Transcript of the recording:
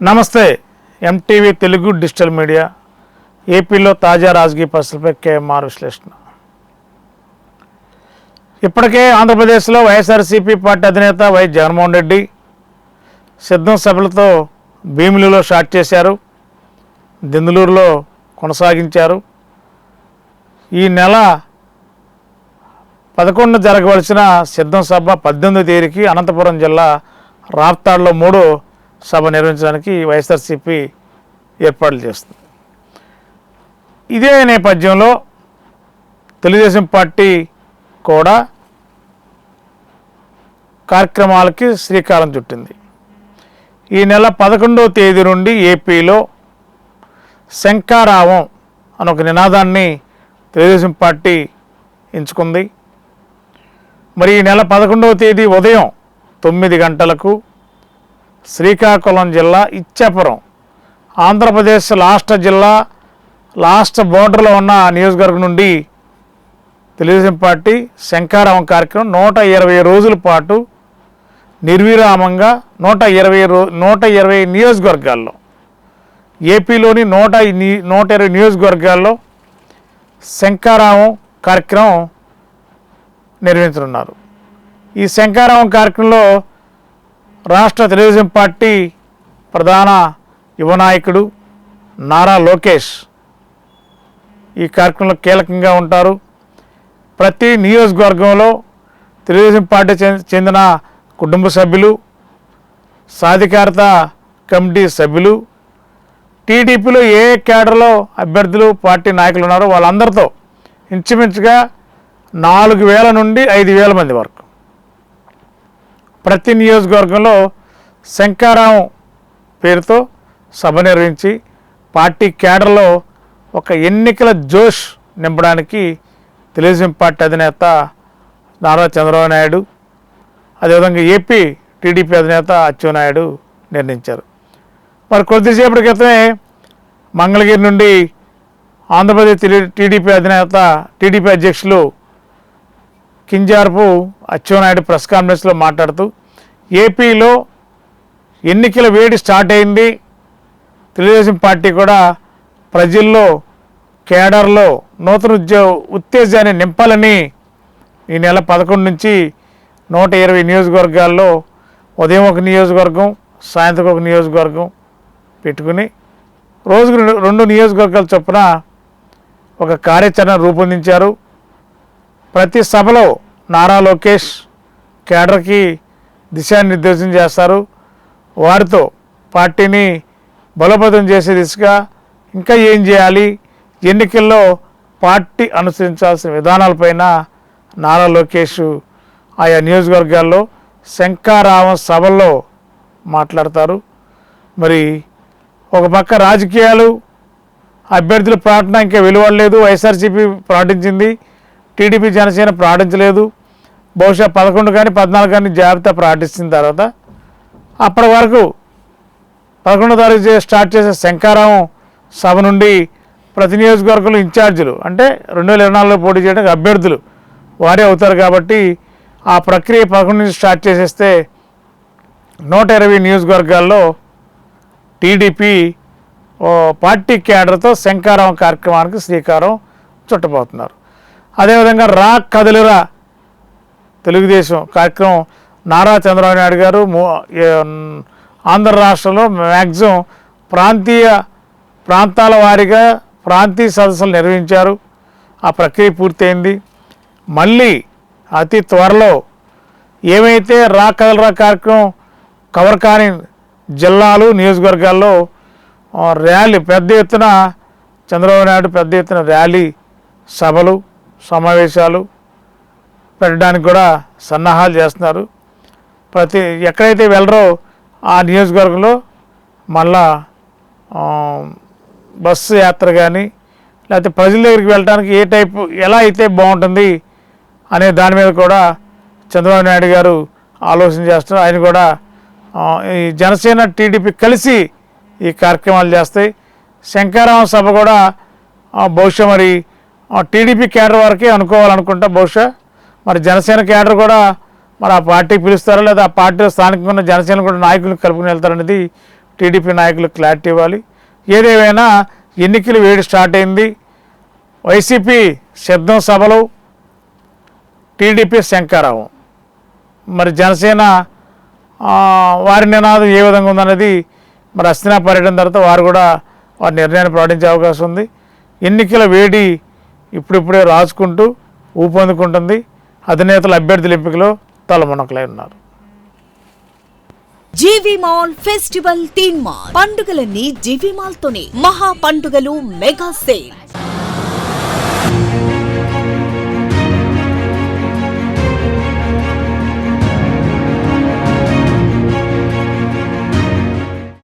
నమస్తే. MTV Telugu digital media ఏపీలో తాజా రాజకీయ పరిస్థితులపై కేఎంఆర్ విశ్లేషణ. ఇప్పటికే ఆంధ్రప్రదేశ్లో వైఎస్ఆర్సీపీ పార్టీ అధినేత వైఎస్ జగన్మోహన్ రెడ్డి సిద్ధం సభలతో భీమిలిలో స్టార్ట్ చేశారు, దెందులూరులో కొనసాగించారు. ఈ నెల 11 జరగవలసిన సిద్ధం సభ 18వ తేదీకి అనంతపురం జిల్లా రాప్తాడులో 3వ సభ నిర్వహించడానికి వైఎస్ఆర్సీపీ ఏర్పాట్లు చేస్తుంది. ఇదే నేపథ్యంలో తెలుగుదేశం పార్టీ కూడా కార్యక్రమాలకి శ్రీకారం చుట్టింది. ఈ నెల 11వ తేదీ నుండి ఏపీలో శంఖారావం అని ఒక నినాదాన్ని తెలుగుదేశం పార్టీ ఎంచుకుంది. మరి ఈ నెల 11వ తేదీ ఉదయం 9 గంటలకు శ్రీకాకుళం జిల్లా ఇచ్చాపురం, ఆంధ్రప్రదేశ్ లాస్ట్ బోర్డర్లో ఉన్న నియోజకవర్గం నుండి తెలుగుదేశం పార్టీ శంఖారావం కార్యక్రమం 120 రోజుల పాటు నిర్విరామంగా 120 నియోజకవర్గాల్లో, ఏపీలోని 120 నియోజకవర్గాల్లో శంఖారావం కార్యక్రమం నిర్వహించనున్నారు. ఈ శంఖారావం కార్యక్రమంలో రాష్ట్ర తెలుగుదేశం పార్టీ ప్రధాన యువ నాయకుడు నారా లోకేష్ ఈ కార్యక్రమంలో కీలకంగా ఉంటారు. ప్రతి నియోజకవర్గంలో తెలుగుదేశం పార్టీ చెందిన కుటుంబ సభ్యులు, సాధికారత కమిటీ సభ్యులు, టీడీపీలో ఏ కేడర్లో అభ్యర్థులు పార్టీ నాయకులు ఉన్నారో వాళ్ళందరితో ఇంచుమించుగా 4,000 నుండి 5,000 మంది వరకు ప్రతి నియోజకవర్గంలో శంఖారావం పేరుతో సభ నిర్వహించి పార్టీ కేడర్లో ఒక ఎన్నికల జోష్ నింపడానికి తెలుగుదేశం పార్టీ అధినేత నారా చంద్రబాబు నాయుడు, అదేవిధంగా ఏపీ టీడీపీ అధినేత అచ్చెన్నాయుడు నిర్ణయించారు. మరి కొద్దిసేపటి క్రితమే మంగళగిరి నుండి ఆంధ్రప్రదేశ్ టీడీపీ అధ్యక్షులు కింజారపు అచ్చెన్నాయుడు ప్రెస్ కాన్ఫరెన్స్లో మాట్లాడుతూ ఏపీలో ఎన్నికల వేడి స్టార్ట్ అయింది, తెలుగుదేశం పార్టీ కూడా ప్రజల్లో కేడర్లో నూతన ఉత్తేజాన్ని నింపాలని ఈ నెల 11 నుంచి 120 నియోజకవర్గాల్లో ఉదయం ఒక నియోజకవర్గం, సాయంత్రం ఒక నియోజకవర్గం పెట్టుకుని రోజుకు 2 నియోజకవర్గాల చొప్పున ఒక కార్యాచరణ రూపొందించారు. ప్రతి సభలో నారా లోకేష్ కేడర్కి దిశానిర్దేశం చేస్తారు. వారితో పార్టీని బలోపేతం చేసే దిశగా ఇంకా ఏం చేయాలి, ఎన్నికల్లో పార్టీ అనుసరించాల్సిన విధానాలపైన నారా లోకేష్ ఆయా నియోజకవర్గాల్లో శంఖారావం సభల్లో మాట్లాడతారు. మరి ఒక పక్క రాజకీయాలు, అభ్యర్థుల ప్రకటన ఇంకా వెలువడలేదు. వైఎస్ఆర్సీపీ ప్రకటించింది, టీడీపీ జనసేన ప్రకటించలేదు. బహుశా 11 కానీ 14 కానీ జాబితా ప్రకటించిన తర్వాత అప్పటి వరకు 11వ తారీఖు స్టార్ట్ చేసే శంఖారావం సభ నుండి ప్రతి నియోజకవర్గంలో ఇన్ఛార్జీలు అంటే 2024లో పోటీ చేయడానికి అభ్యర్థులు వారే అవుతారు. కాబట్టి ఆ ప్రక్రియ 11 నుంచి స్టార్ట్ చేసేస్తే 120 నియోజకవర్గాల్లో టీడీపీ పార్టీ కేడర్తో శంఖారావం కార్యక్రమానికి శ్రీకారం చుట్టబోతున్నారు. అదేవిధంగా రా కదలిరా తెలుగుదేశం కార్యక్రమం నారా చంద్రబాబు నాయుడు గారు ఆంధ్ర రాష్ట్రంలో మ్యాక్సిమం ప్రాంతాల వారీగా ప్రాంతీయ సదస్సులు నిర్వహించారు. ఆ ప్రక్రియ పూర్తయింది. మళ్ళీ అతి త్వరలో ఏమైతే రా కదలిరా కార్యక్రమం కవర్ కాని జిల్లాలు, నియోజకవర్గాల్లో ర్యాలీ పెద్ద ఎత్తున చంద్రబాబు నాయుడు పెద్ద ఎత్తున ర్యాలీ సభలు, సమావేశాలు పెట్టడానికి కూడా సన్నాహాలు చేస్తున్నారు. ఎక్కడైతే వెళ్ళరో ఆ నియోజకవర్గంలో మళ్ళా బస్సు యాత్ర కానీ లేకపోతే ప్రజల దగ్గరికి వెళ్ళడానికి ఎలా అయితే బాగుంటుంది అనే దాని మీద కూడా చంద్రబాబు నాయుడు గారు ఆలోచన చేస్తున్నారు. ఆయన కూడా ఈ జనసేన టీడీపీ కలిసి ఈ కార్యక్రమాలు చేస్తాయి. శంఖారావం సభ కూడా బహుశా మరి టీడీపీ కేడర్ వరకే అనుకోవాలనుకుంటా. బహుశా మరి జనసేన కేడర్ కూడా మరి ఆ పార్టీకి పిలుస్తారో లేదా ఆ పార్టీలో స్థానికంగా ఉన్న జనసేన కూడా నాయకులను కలుపుకుని వెళ్తారనేది టీడీపీ నాయకులకు క్లారిటీ ఇవ్వాలి. ఏదేమైనా ఎన్నికల వేడి స్టార్ట్ అయింది. వైసీపీ శబ్దం సభలు, టీడీపీ శంకారావం. మరి జనసేన వారి నినాదం ఏ విధంగా ఉందనేది మరి హస్తినా పర్యటన తర్వాత వారు కూడా వారి నిర్ణయాన్ని ప్రకటించే అవకాశం ఉంది. ఎన్నికల వేడి ఇప్పుడిప్పుడే రాసుకుంటూ ఊపందుకుంటుంది. అధినేతల అభ్యర్థుల ఎంపికలో తలమునకలై ఉన్నారు. జీవి మాల్ ఫెస్టివల్ థీమ్ మాల్ పండుగలన్నీ జీవి మాల్ తోనే. మహా పండుగలు మెగా సేల్.